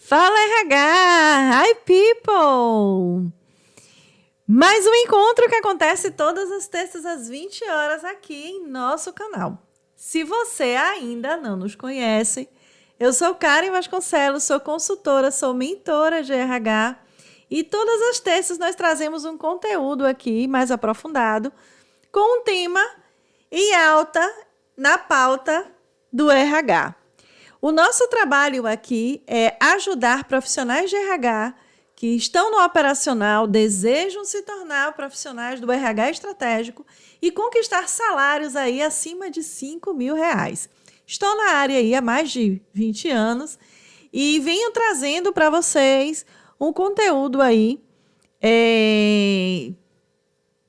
Fala RH! Hi people! Mais um encontro que acontece todas as terças às 20 horas aqui em nosso canal. Se você ainda não nos conhece, eu sou Karen Vasconcelos, sou consultora, sou mentora de RH e todas as terças nós trazemos um conteúdo aqui mais aprofundado com um tema em alta na pauta do RH. O nosso trabalho aqui é ajudar profissionais de RH que estão no operacional, desejam se tornar profissionais do RH estratégico e conquistar salários aí acima de R$5.000. Estou na área aí há mais de 20 anos e venho trazendo para vocês um conteúdo aí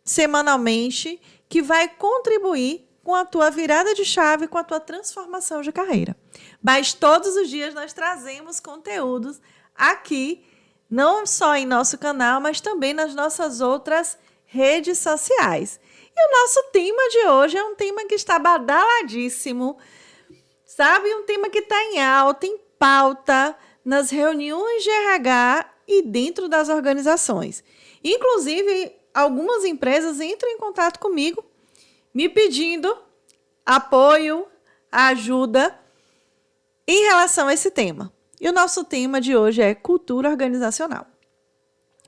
semanalmente que vai contribuir com a tua virada de chave, com a tua transformação de carreira. Mas todos os dias nós trazemos conteúdos aqui, não só em nosso canal, mas também nas nossas outras redes sociais. E o nosso tema de hoje é um tema que está badaladíssimo, sabe? Um tema que está em alta, em pauta, nas reuniões de RH e dentro das organizações. Inclusive, algumas empresas entram em contato comigo me pedindo apoio, ajuda em relação a esse tema. E o nosso tema de hoje é cultura organizacional.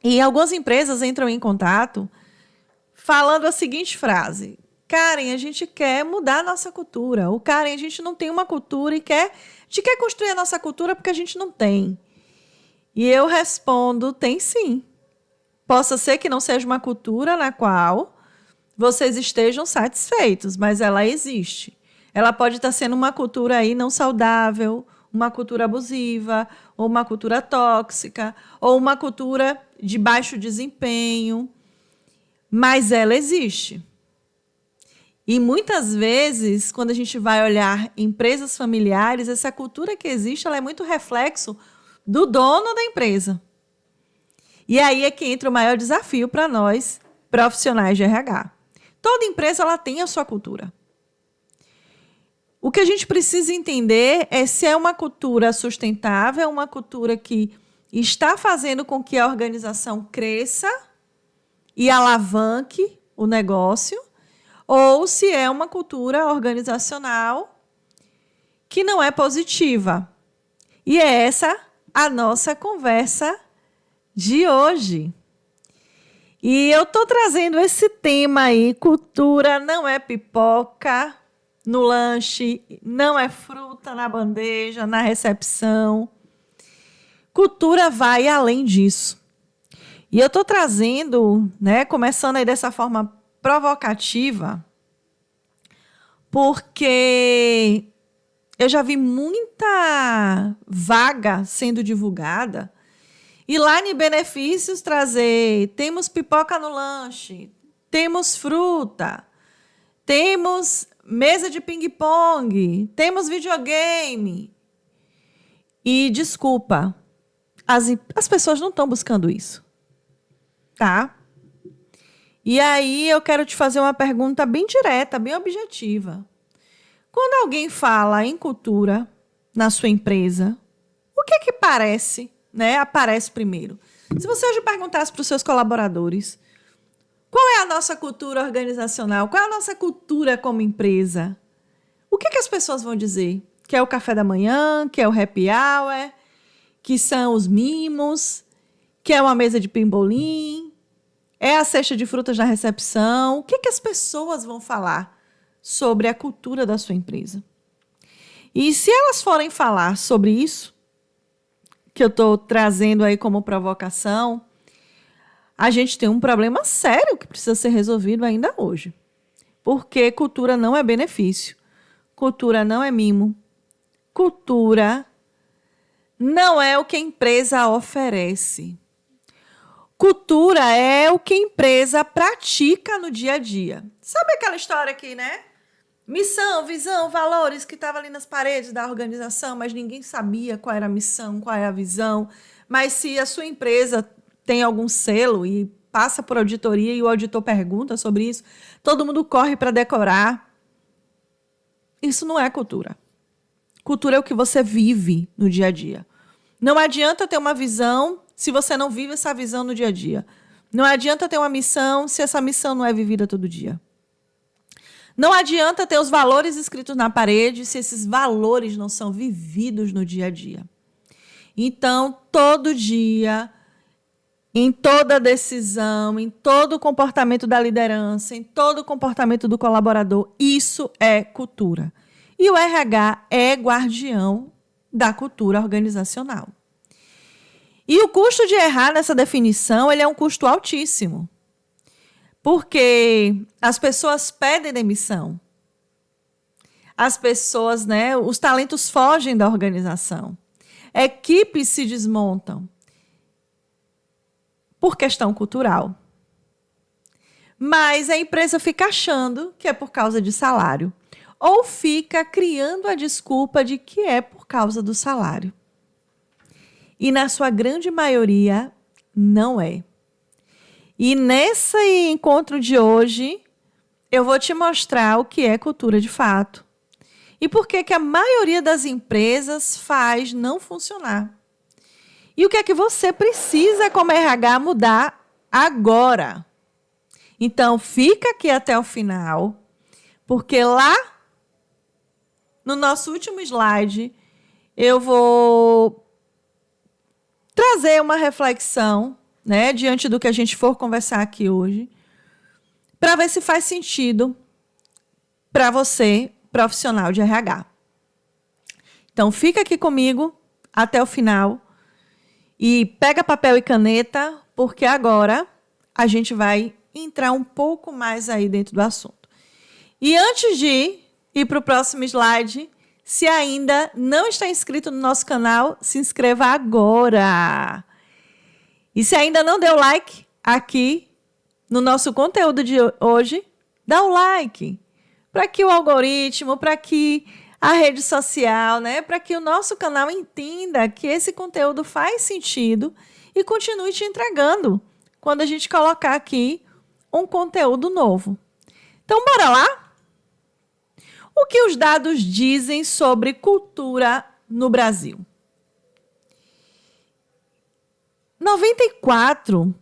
E algumas empresas entram em contato falando a seguinte frase: Karen, a gente quer mudar a nossa cultura. Ou Karen, a gente não tem uma cultura e a gente quer construir a nossa cultura porque a gente não tem. E eu respondo, tem sim. Possa ser que não seja uma cultura na qual vocês estejam satisfeitos, mas ela existe. Ela pode estar sendo uma cultura aí não saudável, uma cultura abusiva, ou uma cultura tóxica, ou uma cultura de baixo desempenho, mas ela existe. E muitas vezes, quando a gente vai olhar empresas familiares, essa cultura que existe, ela é muito reflexo do dono da empresa. E aí é que entra o maior desafio para nós, profissionais de RH. Toda empresa ela tem a sua cultura. O que a gente precisa entender é se é uma cultura sustentável, uma cultura que está fazendo com que a organização cresça e alavanque o negócio, ou se é uma cultura organizacional que não é positiva. E é essa a nossa conversa de hoje. E eu estou trazendo esse tema aí, cultura não é pipoca no lanche, não é fruta na bandeja, na recepção. Cultura vai além disso. E eu estou trazendo, começando aí dessa forma provocativa, porque eu já vi muita vaga sendo divulgada e lá em benefícios trazer, temos pipoca no lanche, temos fruta, temos mesa de ping-pong, temos videogame. E, desculpa, as pessoas não estão buscando isso, tá? E aí eu quero te fazer uma pergunta bem direta, bem objetiva. Quando alguém fala em cultura na sua empresa, o que é que parece? Aparece primeiro. Se você hoje perguntasse para os seus colaboradores qual é a nossa cultura organizacional, qual é a nossa cultura como empresa, o que as pessoas vão dizer? Que é o café da manhã, que é o happy hour, que são os mimos, que é uma mesa de pimbolim, é a cesta de frutas na recepção. O que as pessoas vão falar sobre a cultura da sua empresa? E se elas forem falar sobre isso, que eu estou trazendo aí como provocação, a gente tem um problema sério que precisa ser resolvido ainda hoje. Porque cultura não é benefício, cultura não é mimo, cultura não é o que a empresa oferece. Cultura é o que a empresa pratica no dia a dia. Sabe aquela história aqui, Missão, visão, valores que estavam ali nas paredes da organização, mas ninguém sabia qual era a missão, qual é a visão. Mas se a sua empresa tem algum selo e passa por auditoria e o auditor pergunta sobre isso, todo mundo corre para decorar. Isso não é cultura. Cultura é o que você vive no dia a dia. Não adianta ter uma visão se você não vive essa visão no dia a dia. Não adianta ter uma missão se essa missão não é vivida todo dia. Não adianta ter os valores escritos na parede se esses valores não são vividos no dia a dia. Então, todo dia, em toda decisão, em todo o comportamento da liderança, em todo o comportamento do colaborador, isso é cultura. E o RH é guardião da cultura organizacional. E o custo de errar nessa definição, ele é um custo altíssimo. Porque as pessoas pedem demissão. As pessoas, os talentos fogem da organização. Equipes se desmontam por questão cultural. Mas a empresa fica achando que é por causa de salário. Ou fica criando a desculpa de que é por causa do salário. E na sua grande maioria, não é. E nesse encontro de hoje, eu vou te mostrar o que é cultura de fato. E por que a maioria das empresas faz não funcionar. E o que é que você precisa, como RH, mudar agora. Então, fica aqui até o final, porque lá, no nosso último slide, eu vou trazer uma reflexão, diante do que a gente for conversar aqui hoje, para ver se faz sentido para você, profissional de RH. Então, fica aqui comigo até o final e pega papel e caneta, porque agora a gente vai entrar um pouco mais aí dentro do assunto. E antes de ir para o próximo slide, se ainda não está inscrito no nosso canal, se inscreva agora. E se ainda não deu like aqui no nosso conteúdo de hoje, dá o like. Para que o algoritmo, para que a rede social, para que o nosso canal entenda que esse conteúdo faz sentido e continue te entregando quando a gente colocar aqui um conteúdo novo. Então, bora lá? O que os dados dizem sobre cultura no Brasil? 94%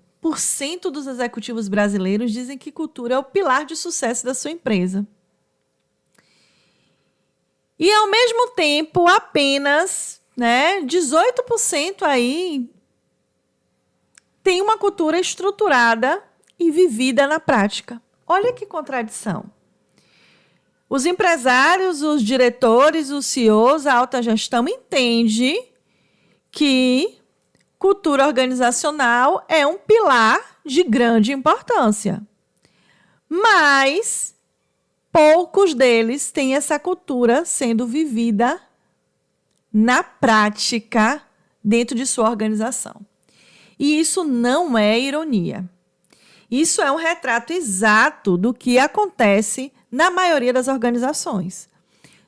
dos executivos brasileiros dizem que cultura é o pilar de sucesso da sua empresa. E, ao mesmo tempo, apenas 18% aí tem uma cultura estruturada e vivida na prática. Olha que contradição. Os empresários, os diretores, os CEOs, a alta gestão entendem que cultura organizacional é um pilar de grande importância. Mas poucos deles têm essa cultura sendo vivida na prática dentro de sua organização. E isso não é ironia. Isso é um retrato exato do que acontece na maioria das organizações.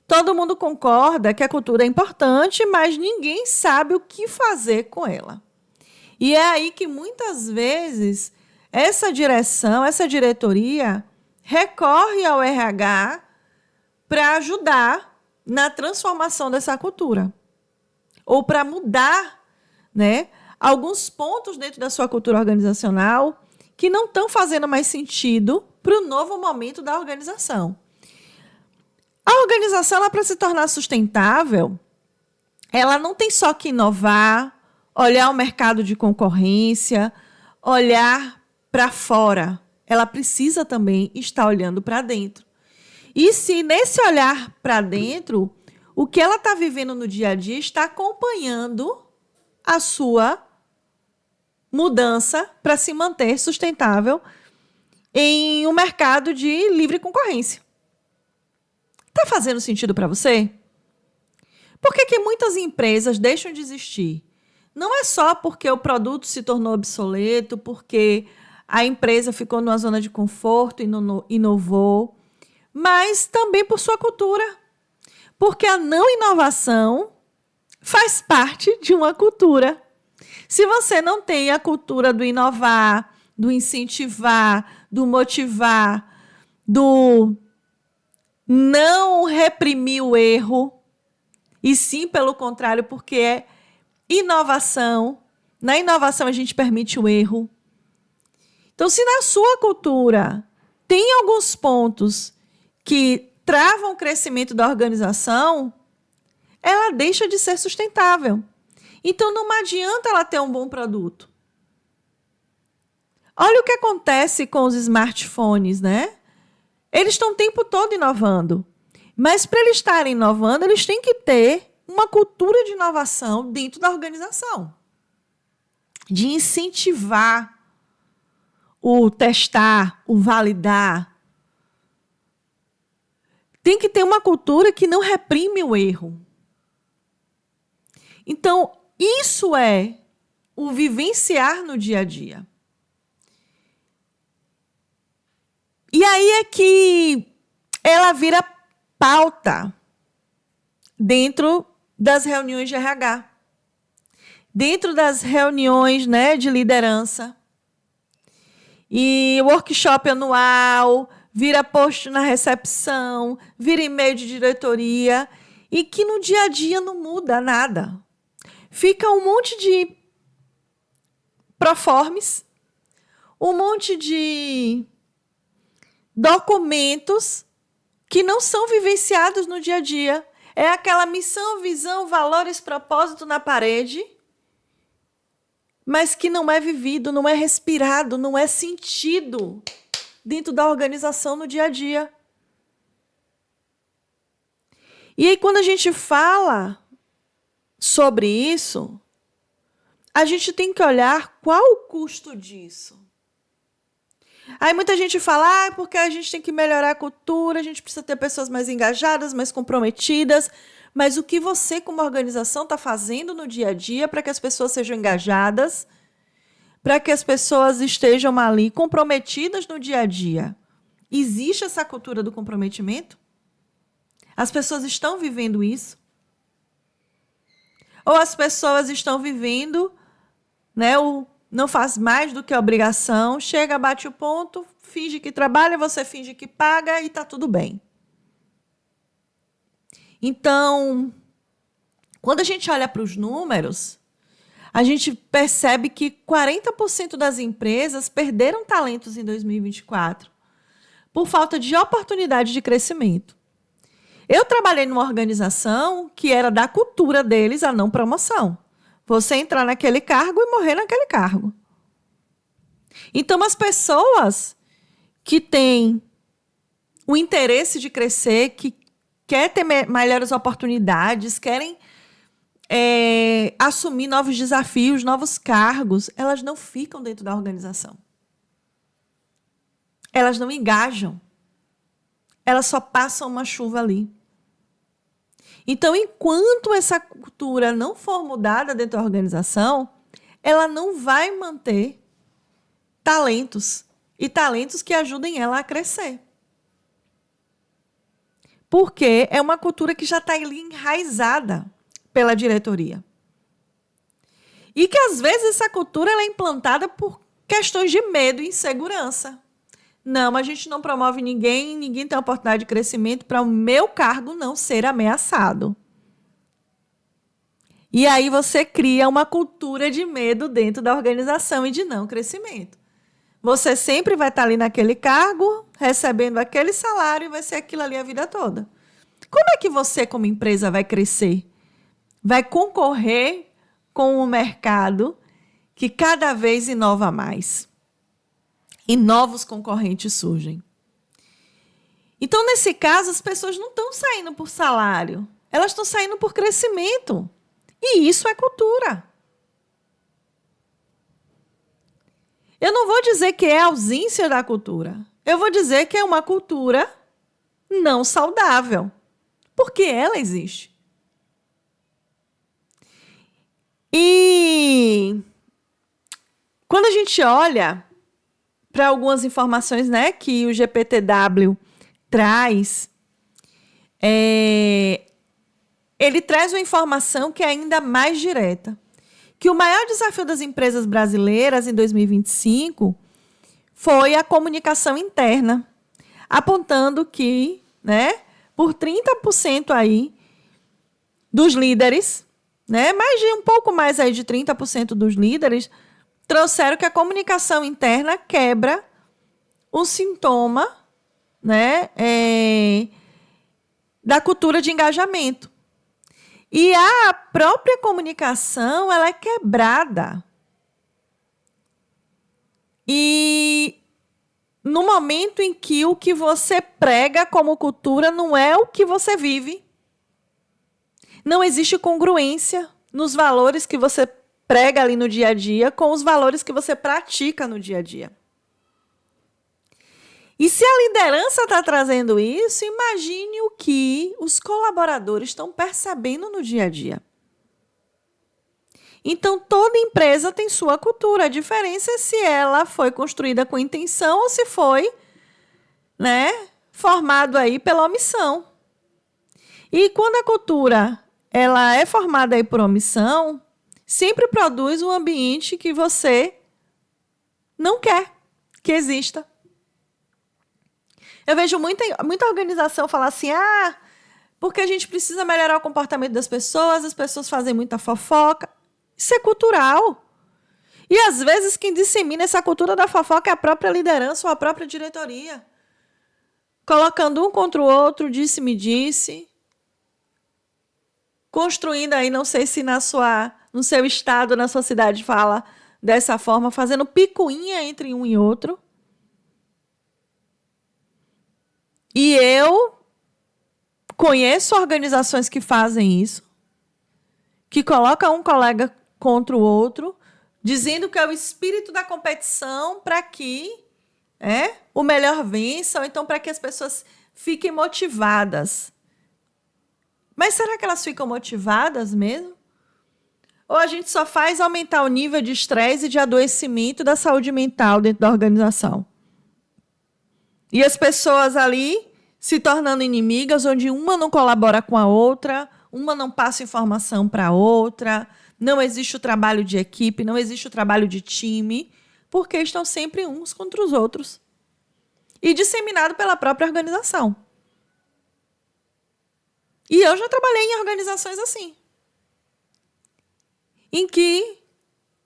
Todo mundo concorda que a cultura é importante, mas ninguém sabe o que fazer com ela. E é aí que muitas vezes essa direção, essa diretoria recorre ao RH para ajudar na transformação dessa cultura. Ou para mudar, alguns pontos dentro da sua cultura organizacional que não estão fazendo mais sentido para o novo momento da organização. A organização, para se tornar sustentável, ela não tem só que inovar, olhar o mercado de concorrência, olhar para fora. Ela precisa também estar olhando para dentro. E se nesse olhar para dentro, o que ela está vivendo no dia a dia está acompanhando a sua mudança para se manter sustentável em um mercado de livre concorrência. Está fazendo sentido para você? Por que muitas empresas deixam de existir? Não é só porque o produto se tornou obsoleto, porque a empresa ficou numa zona de conforto e não inovou, mas também por sua cultura. Porque a não inovação faz parte de uma cultura. Se você não tem a cultura do inovar, do incentivar, do motivar, do não reprimir o erro, e sim, pelo contrário, porque é inovação. Na inovação, a gente permite o erro. Então, se na sua cultura tem alguns pontos que travam o crescimento da organização, ela deixa de ser sustentável. Então, não adianta ela ter um bom produto. Olha o que acontece com os smartphones, né? Eles estão o tempo todo inovando. Mas, para eles estarem inovando, eles têm que ter uma cultura de inovação dentro da organização. De incentivar o testar, o validar. Tem que ter uma cultura que não reprime o erro. Então, isso é o vivenciar no dia a dia. E aí é que ela vira pauta dentro das reuniões de RH, dentro das reuniões, né, de liderança. E workshop anual, vira post na recepção, vira e-mail de diretoria, e que no dia a dia não muda nada. Fica um monte de proformes, um monte de documentos que não são vivenciados no dia a dia. É aquela missão, visão, valores, propósito na parede, mas que não é vivido, não é respirado, não é sentido dentro da organização no dia a dia. E aí, quando a gente fala sobre isso, a gente tem que olhar qual o custo disso. Aí muita gente fala, porque a gente tem que melhorar a cultura, a gente precisa ter pessoas mais engajadas, mais comprometidas. Mas o que você, como organização, está fazendo no dia a dia para que as pessoas sejam engajadas, para que as pessoas estejam ali comprometidas no dia a dia? Existe essa cultura do comprometimento? As pessoas estão vivendo isso? Ou as pessoas estão vivendo, né, o não faz mais do que a obrigação, chega, bate o ponto, finge que trabalha, você finge que paga e está tudo bem. Então, quando a gente olha para os números, a gente percebe que 40% das empresas perderam talentos em 2024 por falta de oportunidade de crescimento. Eu trabalhei numa organização que era da cultura deles a não promoção. Você entrar naquele cargo e morrer naquele cargo. Então, as pessoas que têm o interesse de crescer, que querem ter melhores oportunidades, querem assumir novos desafios, novos cargos, elas não ficam dentro da organização. Elas não engajam. Elas só passam uma chuva ali. Então, enquanto essa cultura não for mudada dentro da organização, ela não vai manter talentos e talentos que ajudem ela a crescer. Porque é uma cultura que já está ali enraizada pela diretoria. E que, às vezes, essa cultura ela é implantada por questões de medo e insegurança. Não, a gente não promove ninguém, ninguém tem oportunidade de crescimento para o meu cargo não ser ameaçado. E aí você cria uma cultura de medo dentro da organização e de não crescimento. Você sempre vai estar ali naquele cargo, recebendo aquele salário e vai ser aquilo ali a vida toda. Como é que você, como empresa, vai crescer? Vai concorrer com um mercado que cada vez inova mais. E novos concorrentes surgem. Então, nesse caso, as pessoas não estão saindo por salário. Elas estão saindo por crescimento. E isso é cultura. Eu não vou dizer que é ausência da cultura. Eu vou dizer que é uma cultura não saudável. Porque ela existe. E quando a gente olha para algumas informações, né, que o GPTW traz, ele traz uma informação que é ainda mais direta, que o maior desafio das empresas brasileiras em 2025 foi a comunicação interna, apontando que, né, por 30% aí dos líderes, né? Um pouco mais aí de 30% dos líderes trouxeram que a comunicação interna quebra um sintoma, né, da cultura de engajamento. E a própria comunicação, ela é quebrada. E no momento em que o que você prega como cultura não é o que você vive, não existe congruência nos valores que você prega ali no dia a dia com os valores que você pratica no dia a dia. E se a liderança está trazendo isso, imagine o que os colaboradores estão percebendo no dia a dia. Então, toda empresa tem sua cultura. A diferença é se ela foi construída com intenção ou se foi, né, formado aí pela omissão. E quando a cultura ela é formada aí por omissão, sempre produz um ambiente que você não quer que exista. Eu vejo muita organização falar assim, porque a gente precisa melhorar o comportamento das pessoas, as pessoas fazem muita fofoca. Isso é cultural. E, às vezes, quem dissemina essa cultura da fofoca é a própria liderança ou a própria diretoria. Colocando um contra o outro, disse-me-disse. Construindo aí, não sei se no seu estado, na sua cidade fala dessa forma, fazendo picuinha entre um e outro. E eu conheço organizações que fazem isso, que colocam um colega contra o outro, dizendo que é o espírito da competição para que o melhor vença, ou então para que as pessoas fiquem motivadas. Mas será que elas ficam motivadas mesmo? Ou a gente só faz aumentar o nível de estresse e de adoecimento da saúde mental dentro da organização? E as pessoas ali se tornando inimigas, onde uma não colabora com a outra, uma não passa informação para a outra, não existe o trabalho de equipe, não existe o trabalho de time, porque estão sempre uns contra os outros. E disseminado pela própria organização. E eu já trabalhei em organizações assim, em que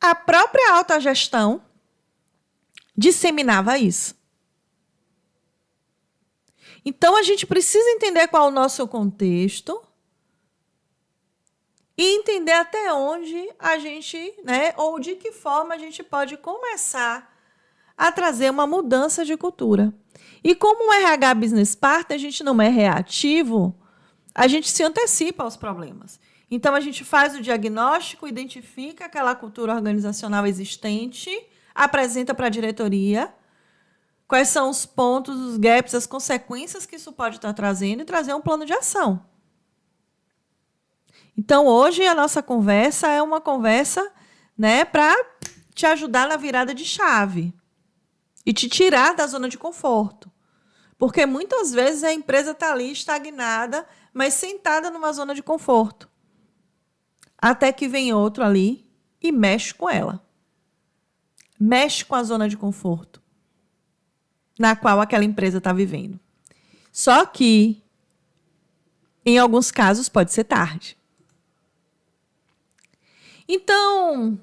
a própria autogestão disseminava isso. Então, a gente precisa entender qual é o nosso contexto e entender até onde a gente, ou de que forma a gente pode começar a trazer uma mudança de cultura. E como um RH Business Partner, a gente não é reativo, a gente se antecipa aos problemas. Então, a gente faz o diagnóstico, identifica aquela cultura organizacional existente, apresenta para a diretoria quais são os pontos, os gaps, as consequências que isso pode estar trazendo e trazer um plano de ação. Então, hoje, a nossa conversa é uma conversa para te ajudar na virada de chave e te tirar da zona de conforto. Porque muitas vezes a empresa está ali estagnada, mas sentada numa zona de conforto. Até que vem outro ali e mexe com ela. Mexe com a zona de conforto na qual aquela empresa está vivendo. Só que, em alguns casos, pode ser tarde. Então,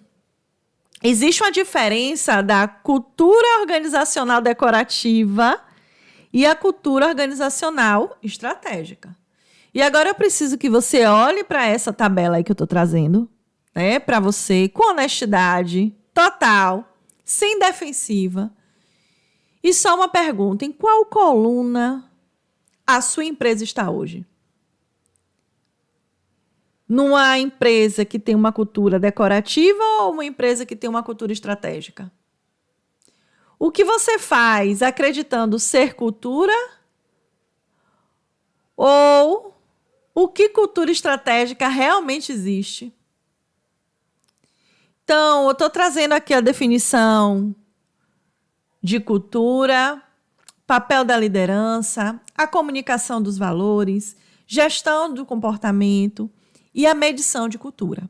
existe uma diferença da cultura organizacional decorativa e a cultura organizacional estratégica. E agora eu preciso que você olhe para essa tabela aí que eu estou trazendo, para você, com honestidade total, sem defensiva. E só uma pergunta, em qual coluna a sua empresa está hoje? Numa empresa que tem uma cultura decorativa ou uma empresa que tem uma cultura estratégica? O que você faz acreditando ser cultura? Ou o que cultura estratégica realmente existe? Então, eu estou trazendo aqui a definição de cultura, papel da liderança, a comunicação dos valores, gestão do comportamento e a medição de cultura.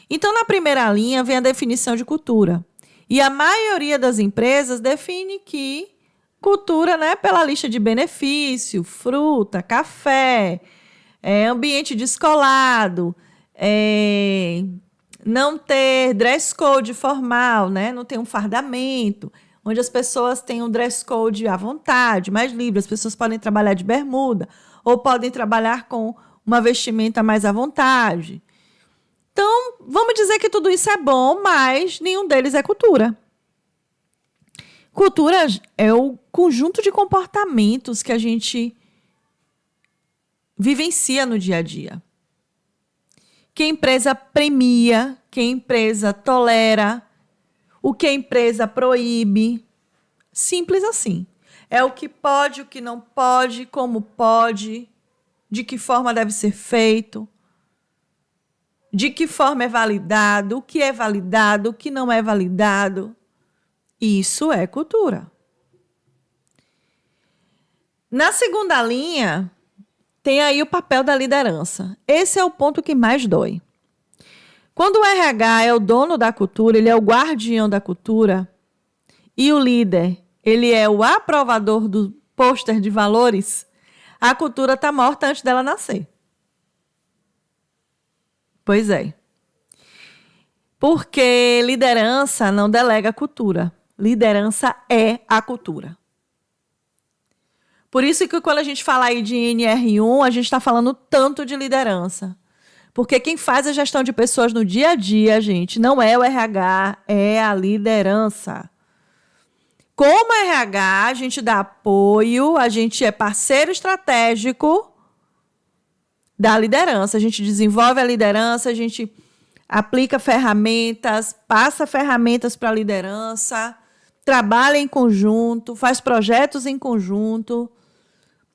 Então, na primeira linha vem a definição de cultura. E a maioria das empresas define que cultura, pela lista de benefício, fruta, café, ambiente descolado, não ter dress code formal, né? Não ter um fardamento, onde as pessoas têm um dress code à vontade, mais livre. As pessoas podem trabalhar de bermuda ou podem trabalhar com uma vestimenta mais à vontade. Então, vamos dizer que tudo isso é bom, mas nenhum deles é cultura. Cultura é o conjunto de comportamentos que a gente vivencia no dia a dia. Que a empresa premia, que a empresa tolera, o que a empresa proíbe. Simples assim. É o que pode, o que não pode, como pode, de que forma deve ser feito, de que forma é validado, o que não é validado. Isso é cultura. Na segunda linha, tem aí o papel da liderança. Esse é o ponto que mais dói. Quando o RH é o dono da cultura, ele é o guardião da cultura, e o líder, ele é o aprovador do pôster de valores, a cultura está morta antes dela nascer. Pois é. Porque liderança não delega a cultura. Liderança é a cultura. Por isso que quando a gente fala aí de NR1, a gente está falando tanto de liderança. Porque quem faz a gestão de pessoas no dia a dia, gente, não é o RH, é a liderança. Como RH, a gente dá apoio, a gente é parceiro estratégico da liderança. A gente desenvolve a liderança, a gente aplica ferramentas, passa ferramentas para a liderança, trabalha em conjunto, faz projetos em conjunto.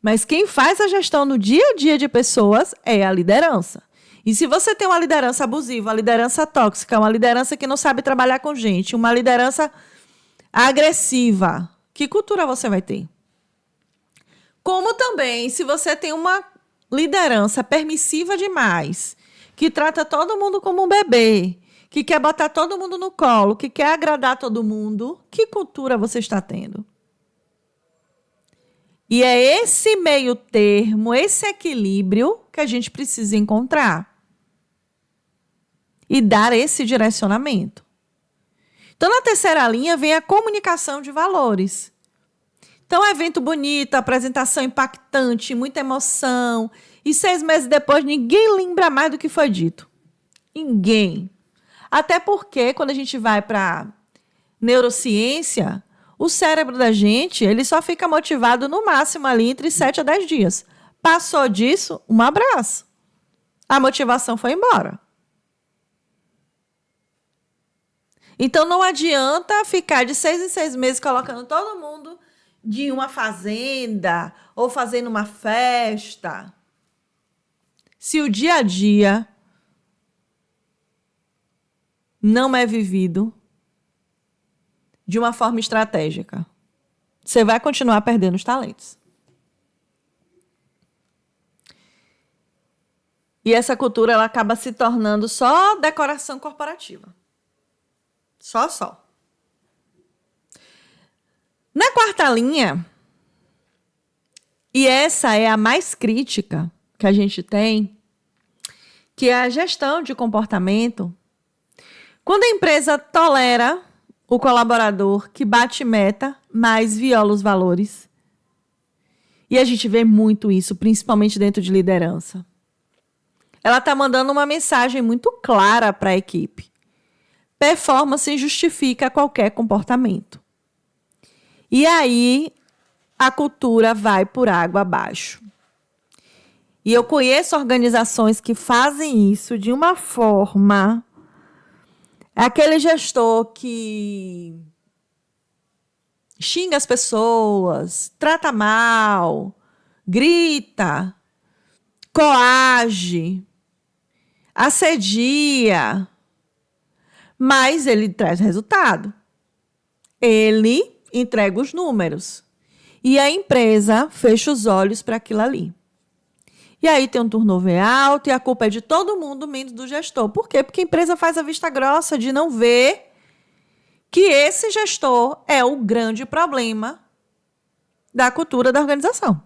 Mas quem faz a gestão no dia a dia de pessoas é a liderança. E se você tem uma liderança abusiva, uma liderança tóxica, uma liderança que não sabe trabalhar com gente, uma liderança agressiva, que cultura você vai ter? Como também, se você tem uma liderança permissiva demais, que trata todo mundo como um bebê, que quer botar todo mundo no colo, que quer agradar todo mundo, que cultura você está tendo? E é esse meio termo, esse equilíbrio que a gente precisa encontrar e dar esse direcionamento. Então, na terceira linha, vem a comunicação de valores. Então, evento bonito, apresentação impactante, muita emoção. E 6 meses depois, ninguém lembra mais do que foi dito. Ninguém. Até porque, quando a gente vai para neurociência, o cérebro da gente, ele só fica motivado no máximo ali entre 7 a 10 dias. Passou disso, um abraço. A motivação foi embora. Então, não adianta ficar de 6 em 6 meses colocando todo mundo de uma fazenda ou fazendo uma festa. Se o dia a dia não é vivido de uma forma estratégica, você vai continuar perdendo os talentos. E essa cultura ela acaba se tornando só decoração corporativa. Só. Na quarta linha, e essa é a mais crítica que a gente tem, que é a gestão de comportamento. Quando a empresa tolera o colaborador que bate meta, mas viola os valores. E a gente vê muito isso, principalmente dentro de liderança. Ela está mandando uma mensagem muito clara para a equipe. Performance justifica qualquer comportamento. E aí, a cultura vai por água abaixo. E eu conheço organizações que fazem isso de uma forma... Aquele gestor que xinga as pessoas, trata mal, grita, coage, assedia, mas ele traz resultado. Ele entrega os números. E a empresa fecha os olhos para aquilo ali. E aí tem um turnover alto e a culpa é de todo mundo, menos do gestor. Por quê? Porque a empresa faz a vista grossa de não ver que esse gestor é o grande problema da cultura da organização.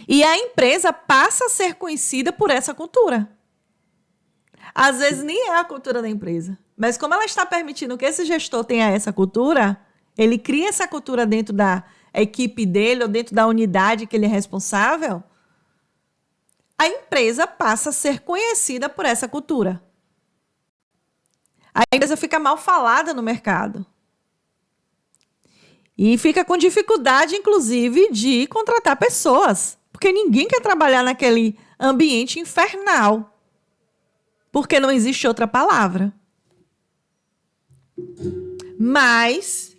E a empresa passa a ser conhecida por essa cultura. Às vezes nem é a cultura da empresa. Mas como ela está permitindo que esse gestor tenha essa cultura, ele cria essa cultura dentro da equipe dele ou dentro da unidade que ele é responsável, a empresa passa a ser conhecida por essa cultura. A empresa fica mal falada no mercado. E fica com dificuldade, inclusive, de contratar pessoas. Porque ninguém quer trabalhar naquele ambiente infernal. Porque não existe outra palavra. Mas,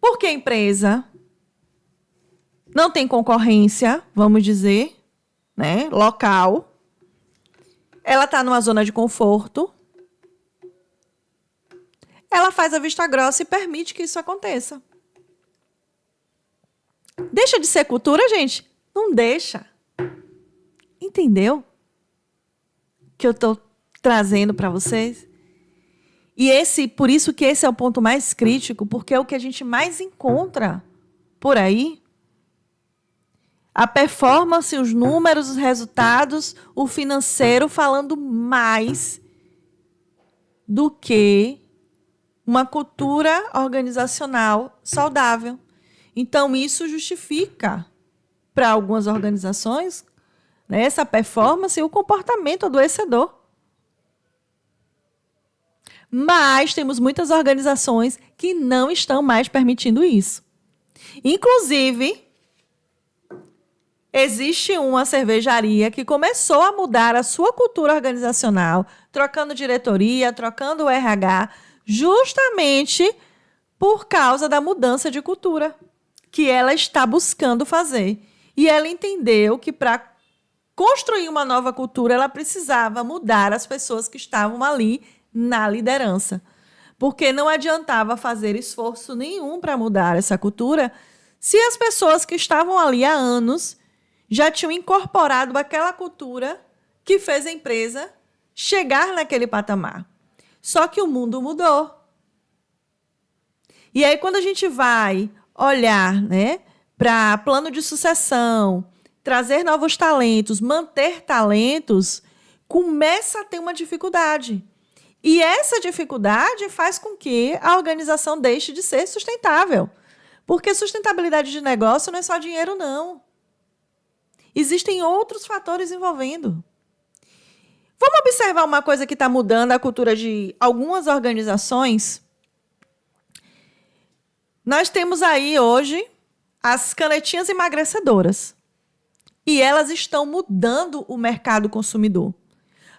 porque a empresa não tem concorrência, vamos dizer, né, local, ela está numa zona de conforto, ela faz a vista grossa e permite que isso aconteça. Deixa de ser cultura, gente? Não deixa. Entendeu? Que eu estou trazendo para vocês? E por isso que esse é o ponto mais crítico, porque é o que a gente mais encontra por aí. A performance, os números, os resultados, o financeiro falando mais do que uma cultura organizacional saudável. Então, isso justifica, para algumas organizações, né, essa performance e o comportamento adoecedor. Mas temos muitas organizações que não estão mais permitindo isso. Inclusive, existe uma cervejaria que começou a mudar a sua cultura organizacional, trocando diretoria, trocando o RH, justamente por causa da mudança de cultura que ela está buscando fazer. E ela entendeu que para construir uma nova cultura, ela precisava mudar as pessoas que estavam ali na liderança. Porque não adiantava fazer esforço nenhum para mudar essa cultura se as pessoas que estavam ali há anos já tinham incorporado aquela cultura que fez a empresa chegar naquele patamar. Só que o mundo mudou. E aí, quando a gente vai olhar, né, para plano de sucessão, trazer novos talentos, manter talentos, começa a ter uma dificuldade. E essa dificuldade faz com que a organização deixe de ser sustentável. Porque sustentabilidade de negócio não é só dinheiro, não. Existem outros fatores envolvendo. Vamos observar uma coisa que está mudando a cultura de algumas organizações. Nós temos aí hoje as canetinhas emagrecedoras. E elas estão mudando o mercado consumidor.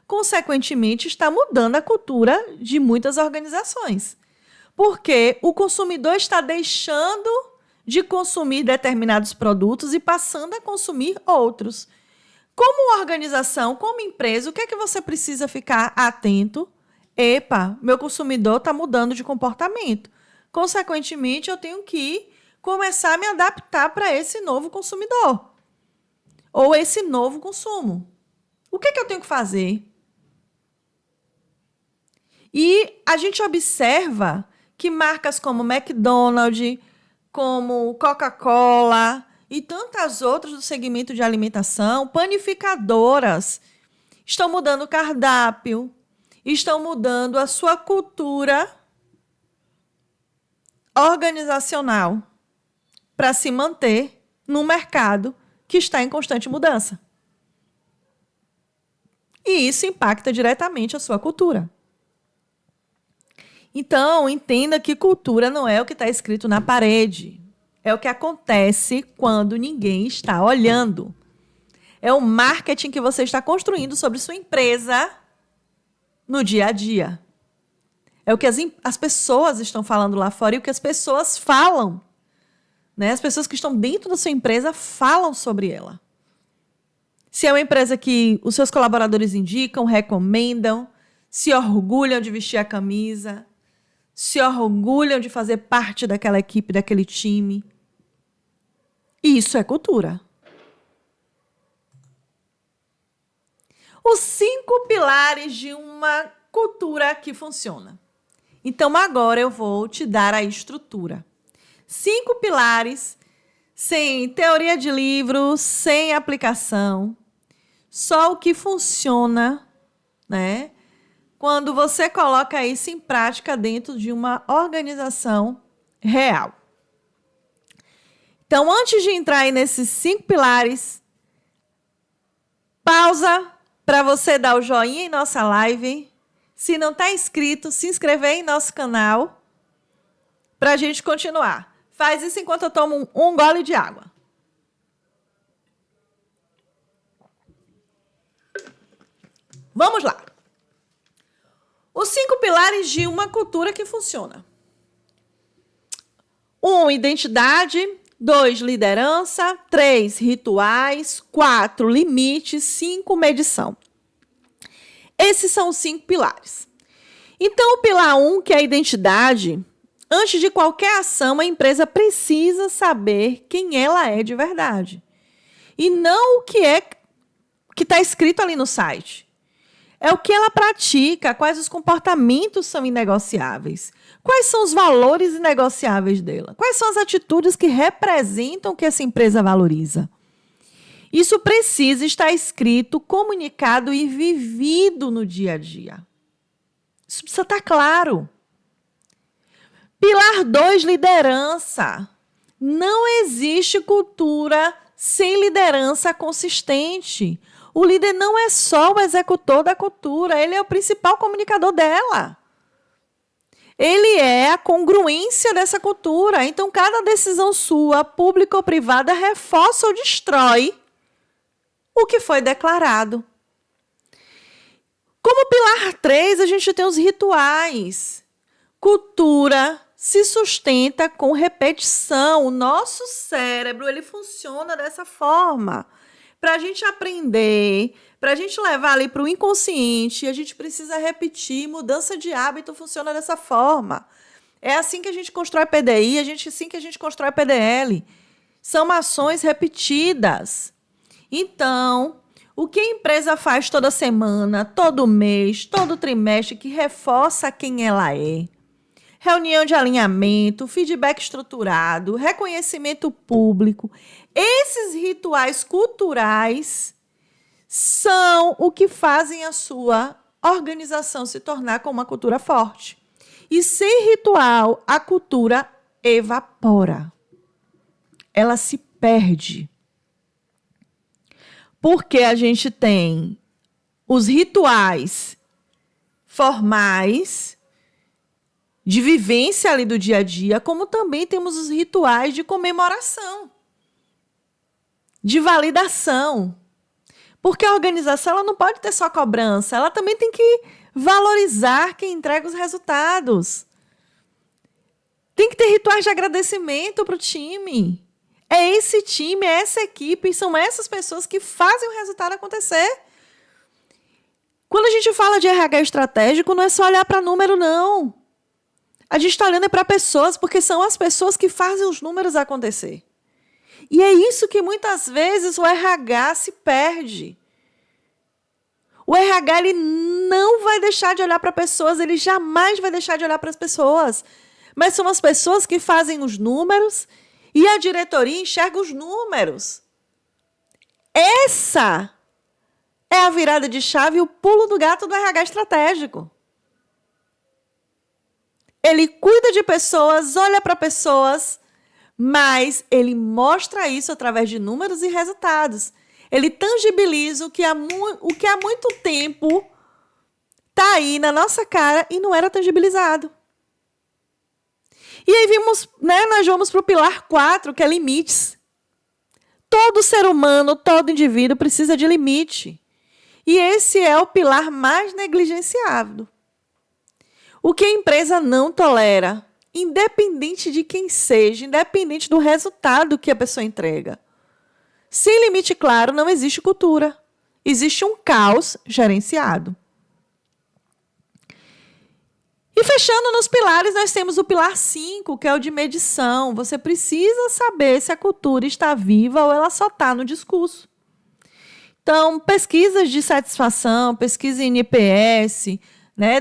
Consequentemente, está mudando a cultura de muitas organizações. Porque o consumidor está deixando de consumir determinados produtos e passando a consumir outros. Como organização, como empresa, o que é que você precisa ficar atento? Epa, meu consumidor está mudando de comportamento. Consequentemente, eu tenho que começar a me adaptar para esse novo consumidor. Ou esse novo consumo. O que é que eu tenho que fazer? E a gente observa que marcas como McDonald's, como Coca-Cola e tantas outras do segmento de alimentação, panificadoras, estão mudando o cardápio, estão mudando a sua cultura organizacional para se manter num mercado que está em constante mudança. E isso impacta diretamente a sua cultura. Então, entenda que cultura não é o que está escrito na parede. É o que acontece quando ninguém está olhando. É o marketing que você está construindo sobre sua empresa no dia a dia. É o que as pessoas estão falando lá fora e o que as pessoas falam. Né? As pessoas que estão dentro da sua empresa falam sobre ela. Se é uma empresa que os seus colaboradores indicam, recomendam, se orgulham de vestir a camisa, se orgulham de fazer parte daquela equipe, daquele time. Isso é cultura. Os 5 pilares de uma cultura que funciona. Então, agora eu vou te dar a estrutura. 5 pilares, sem teoria de livro, sem aplicação. Só o que funciona, né? quando você coloca isso em prática dentro de uma organização real. Então, antes de entrar aí nesses 5 pilares, pausa para você dar o joinha em nossa live. Se não está inscrito, se inscrever em nosso canal para a gente continuar. Faz isso enquanto eu tomo um gole de água. Vamos lá. Os 5 pilares de uma cultura que funciona. 1, identidade. 2, liderança. 3, rituais. 4, limites. 5, medição. Esses são os 5 pilares. Então, o pilar 1, que é a identidade, antes de qualquer ação, a empresa precisa saber quem ela é de verdade. E não o que está escrito ali no site. É o que ela pratica, quais os comportamentos são inegociáveis, quais são os valores inegociáveis dela, quais são as atitudes que representam o que essa empresa valoriza. Isso precisa estar escrito, comunicado e vivido no dia a dia. Isso precisa estar claro. Pilar 2, liderança. Não existe cultura sem liderança consistente. O líder não é só o executor da cultura, ele é o principal comunicador dela. Ele é a congruência dessa cultura. Então, cada decisão sua, pública ou privada, reforça ou destrói o que foi declarado. Como pilar 3, a gente tem os rituais. Cultura se sustenta com repetição. O nosso cérebro, ele funciona dessa forma. Para a gente aprender, para a gente levar ali para o inconsciente, a gente precisa repetir. Mudança de hábito funciona dessa forma. É assim que a gente constrói PDI, assim que a gente constrói PDL. São ações repetidas. Então, o que a empresa faz toda semana, todo mês, todo trimestre, que reforça quem ela é? Reunião de alinhamento, feedback estruturado, reconhecimento público. Esses rituais culturais são o que fazem a sua organização se tornar com uma cultura forte. E sem ritual, a cultura evapora. Ela se perde. Porque a gente tem os rituais formais de vivência ali do dia a dia, como também temos os rituais de comemoração, de validação. Porque a organização ela não pode ter só cobrança, ela também tem que valorizar quem entrega os resultados. Tem que ter rituais de agradecimento para o time. É esse time, é essa equipe, são essas pessoas que fazem o resultado acontecer. Quando a gente fala de RH estratégico, não é só olhar para número, não. A gente está olhando para pessoas, porque são as pessoas que fazem os números acontecer. E é isso que muitas vezes o RH se perde. O RH ele não vai deixar de olhar para pessoas, ele jamais vai deixar de olhar para as pessoas. Mas são as pessoas que fazem os números e a diretoria enxerga os números. Essa é a virada de chave e o pulo do gato do RH estratégico. Ele cuida de pessoas, olha para pessoas, mas ele mostra isso através de números e resultados. Ele tangibiliza o que há muito tempo está aí na nossa cara e não era tangibilizado. E aí nós vamos para o pilar 4, que é limites. Todo ser humano, todo indivíduo precisa de limite. E esse é o pilar mais negligenciado. O que a empresa não tolera, independente de quem seja, independente do resultado que a pessoa entrega. Sem limite claro, não existe cultura. Existe um caos gerenciado. E fechando nos pilares, nós temos o pilar 5, que é o de medição. Você precisa saber se a cultura está viva ou ela só está no discurso. Então, pesquisas de satisfação, pesquisa em NPS,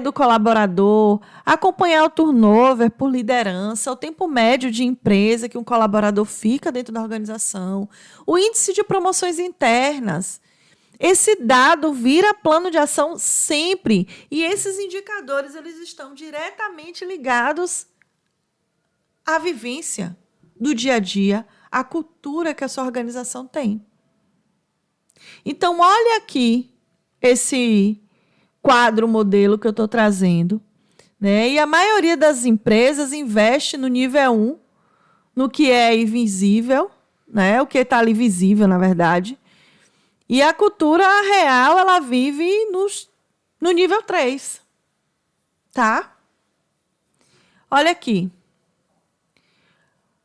do colaborador, acompanhar o turnover por liderança, o tempo médio de empresa que um colaborador fica dentro da organização, o índice de promoções internas. Esse dado vira plano de ação sempre. E esses indicadores, eles estão diretamente ligados à vivência do dia a dia, à cultura que a sua organização tem. Então, olha aqui esse quadro modelo que eu estou trazendo, né? E a maioria das empresas investe no nível 1, no que é invisível, né? O que está ali visível, na verdade. E a cultura real, ela vive no nível 3. Tá? Olha aqui.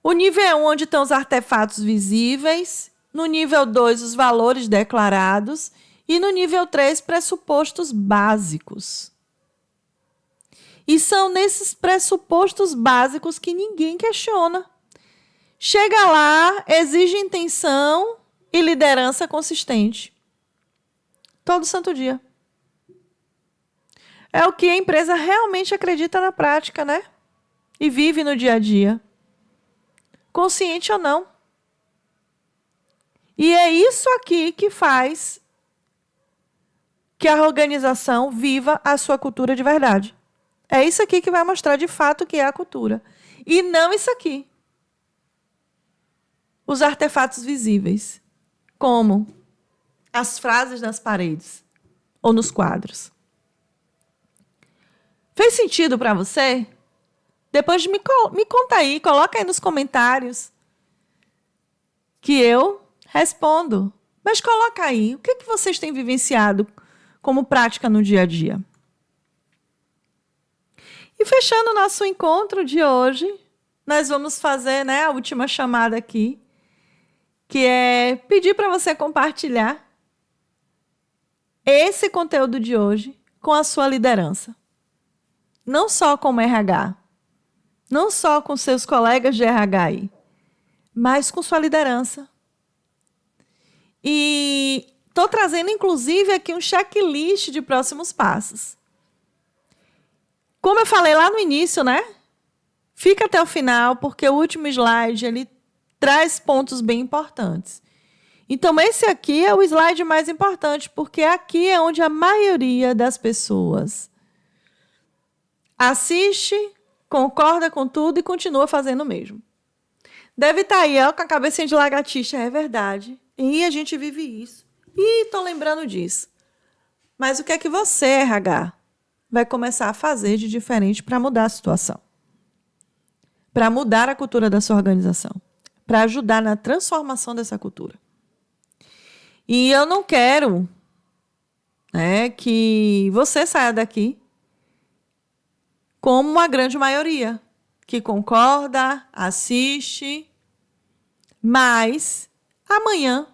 O nível 1, onde estão os artefatos visíveis. No nível 2, os valores declarados. E no nível 3, pressupostos básicos. E são nesses pressupostos básicos que ninguém questiona. Chega lá, exige intenção e liderança consistente. Todo santo dia. É o que a empresa realmente acredita na prática, né? E vive no dia a dia. Consciente ou não. E é isso aqui que faz que a organização viva a sua cultura de verdade. É isso aqui que vai mostrar de fato o que é a cultura. E não isso aqui. Os artefatos visíveis. Como as frases nas paredes ou nos quadros. Fez sentido para você? Depois me conta aí, coloca aí nos comentários que eu respondo. Mas coloca aí, o que vocês têm vivenciado como prática no dia a dia? E fechando o nosso encontro de hoje, nós vamos fazer, né, a última chamada aqui, que é pedir para você compartilhar esse conteúdo de hoje com a sua liderança. Não só como RH, não só com seus colegas de RH aí, mas com sua liderança. E estou trazendo, inclusive, aqui um checklist de próximos passos. Como eu falei lá no início, né? Fica até o final, porque o último slide, ele traz pontos bem importantes. Então, esse aqui é o slide mais importante, porque aqui é onde a maioria das pessoas assiste, concorda com tudo e continua fazendo o mesmo. Deve estar aí, ó, com a cabecinha de lagartixa, é verdade. E a gente vive isso. E estou lembrando disso. Mas o que é que você, RH, vai começar a fazer de diferente para mudar a situação? Para mudar a cultura da sua organização? Para ajudar na transformação dessa cultura. E eu não quero, né, que você saia daqui como uma grande maioria, que concorda, assiste, mas amanhã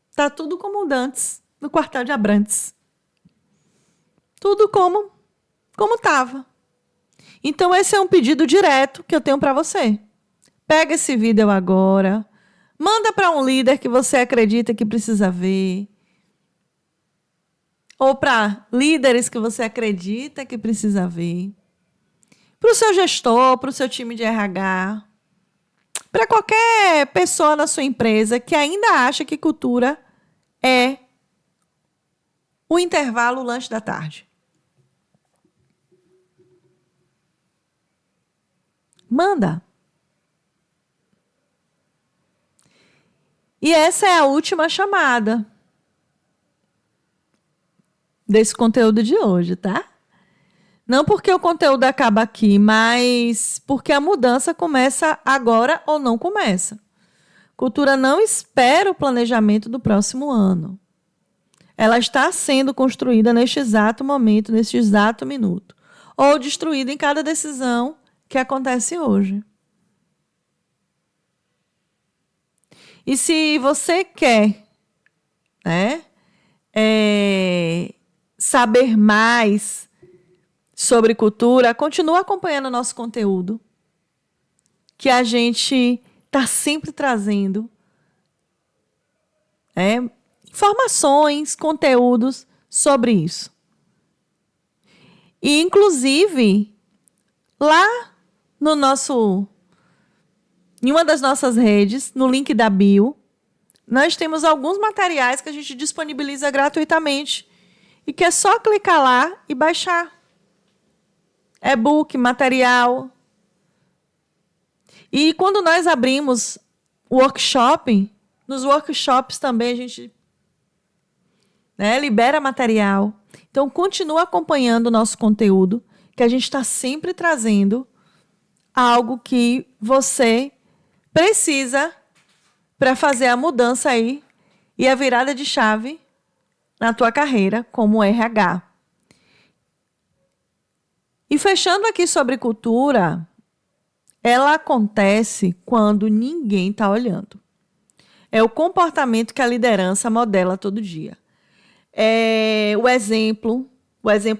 está tudo como dantes no quartel de Abrantes. Tudo como estava. Então, esse é um pedido direto que eu tenho para você. Pega esse vídeo agora, manda para um líder que você acredita que precisa ver, ou para líderes que você acredita que precisa ver, para o seu gestor, para o seu time de RH, para qualquer pessoa na sua empresa que ainda acha que cultura é o intervalo, o lanche da tarde. Manda. E essa é a última chamada desse conteúdo de hoje, tá? Não porque o conteúdo acaba aqui, mas porque a mudança começa agora ou não começa. Cultura não espera o planejamento do próximo ano. Ela está sendo construída neste exato momento, neste exato minuto. Ou destruída em cada decisão que acontece hoje. E se você quer, né, saber mais sobre cultura, continua acompanhando o nosso conteúdo, que a gente está sempre trazendo informações, conteúdos sobre isso. E, inclusive, lá em uma das nossas redes, no link da bio, nós temos alguns materiais que a gente disponibiliza gratuitamente e que é só clicar lá e baixar. E-book, material. E quando nós abrimos o workshop, nos workshops também a gente libera material. Então, continua acompanhando o nosso conteúdo, que a gente está sempre trazendo algo que você precisa para fazer a mudança aí e a virada de chave na tua carreira como RH. E fechando aqui sobre cultura, ela acontece quando ninguém está olhando. É o comportamento que a liderança modela todo dia. É o exemplo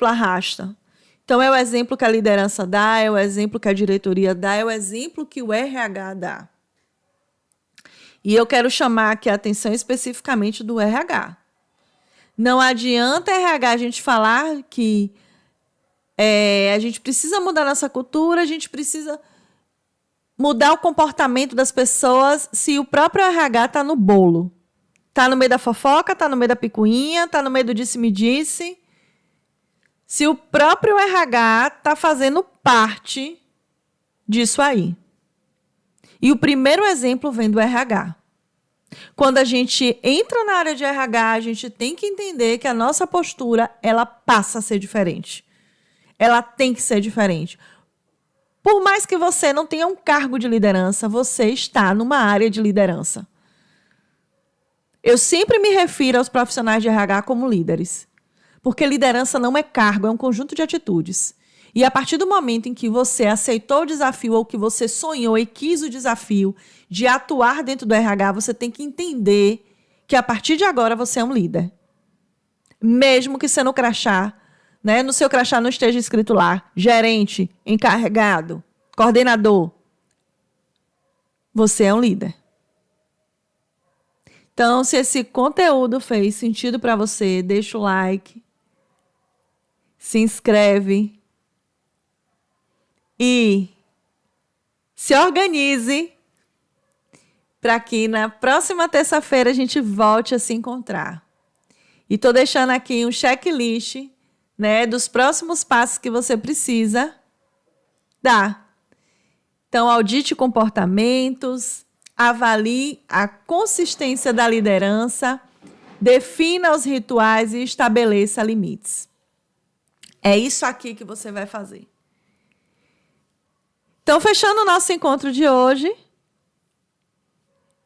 arrasta. Então, é o exemplo que a liderança dá, é o exemplo que a diretoria dá, é o exemplo que o RH dá. E eu quero chamar aqui a atenção especificamente do RH. Não adianta RH a gente falar que a gente precisa mudar nossa cultura, a gente precisa mudar o comportamento das pessoas se o próprio RH está no bolo. Está no meio da fofoca, está no meio da picuinha, está no meio do disse-me-disse. Se o próprio RH está fazendo parte disso aí. E o primeiro exemplo vem do RH. Quando a gente entra na área de RH, a gente tem que entender que a nossa postura, ela passa a ser diferente. Ela tem que ser diferente. Por mais que você não tenha um cargo de liderança, você está numa área de liderança. Eu sempre me refiro aos profissionais de RH como líderes. Porque liderança não é cargo, é um conjunto de atitudes. E a partir do momento em que você aceitou o desafio ou que você sonhou e quis o desafio de atuar dentro do RH, você tem que entender que a partir de agora você é um líder. Mesmo que você no crachá, no seu crachá não esteja escrito lá, gerente, encarregado, coordenador. Você é um líder. Então, se esse conteúdo fez sentido para você, deixa o like, se inscreve e se organize para que na próxima terça-feira a gente volte a se encontrar. E estou deixando aqui um checklist, dos próximos passos que você precisa dar. Então, audite comportamentos, avalie a consistência da liderança, defina os rituais e estabeleça limites. É isso aqui que você vai fazer. Então, fechando o nosso encontro de hoje,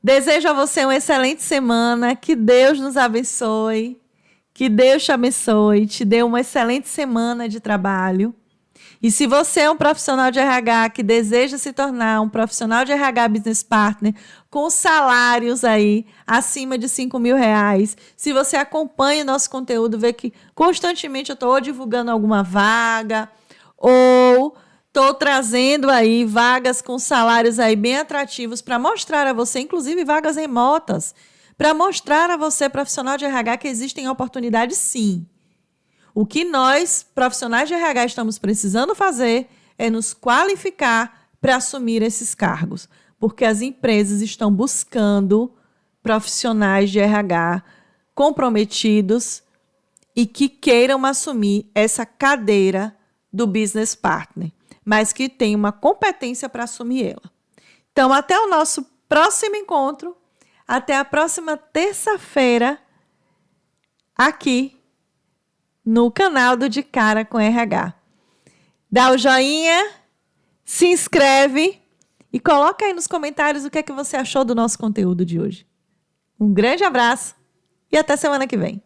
desejo a você uma excelente semana, que Deus nos abençoe, que Deus te abençoe, te dê uma excelente semana de trabalho. E se você é um profissional de RH que deseja se tornar um profissional de RH Business Partner com salários aí acima de R$5.000, se você acompanha o nosso conteúdo, vê que constantemente eu estou divulgando alguma vaga ou estou trazendo aí vagas com salários aí bem atrativos para mostrar a você, inclusive vagas remotas, para mostrar a você, profissional de RH, que existem oportunidades sim. O que nós, profissionais de RH, estamos precisando fazer é nos qualificar para assumir esses cargos, porque as empresas estão buscando profissionais de RH comprometidos e que queiram assumir essa cadeira do business partner, mas que tenham uma competência para assumir ela. Então, até o nosso próximo encontro, até a próxima terça-feira, aqui no canal do De Cara com RH. Dá o joinha, se inscreve e coloca aí nos comentários o que é que você achou do nosso conteúdo de hoje. Um grande abraço e até semana que vem.